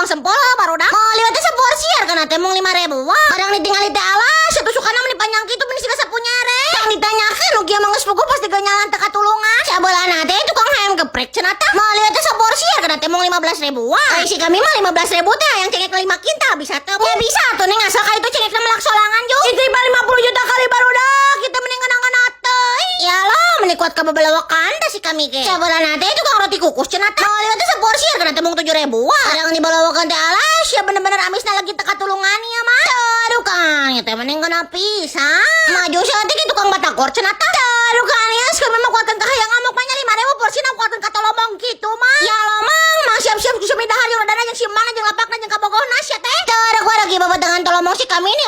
tukang sempol baru dah. Mau lihat seporsi harga teh mung 5.000. Barang ditinggal teh alas satu sukana meni panjang kitu meni siga sapunya re. Yang ditanyakan ugi emang geus puguh pasti ganyalan teh katulungan. Sabeulana teh tukang hayam geprek cenah teh. Mau lihat seporsi harga teh mung 15.000. Ai si kami mah 15.000 teh yang cengek 5 kintal bisa teh. Ya bisa tuh ning asal ka itu cengek melak solangan jo. Istri 50 juta kali baru dah kita mending nganang-nganang teh. Ya lo meni kuat ka babalawakan dah si kami ge. Sabeulana teh tukang roti kukus cenah teh. Mau lihat seporsi harga teh mung 7.000. Barang dibalawakan teh alas ya bener-bener amisna lagi teka tulungan ya mah. Aduh kan ya teh mending kana pisan. Maju santi ki tukang batakor cenah teh. Aduh kan ya sekarang memang kuatan kahayang ngamuk mah nya 5.000 porsi na kuatan katolomong gitu mah. Ya lo mang siap-siap ku sumidahan jeung radana jeung si mana jeung lapakna jeung kabogohna sia teh. Teu ada gua lagi babat dengan tolomong si kami ini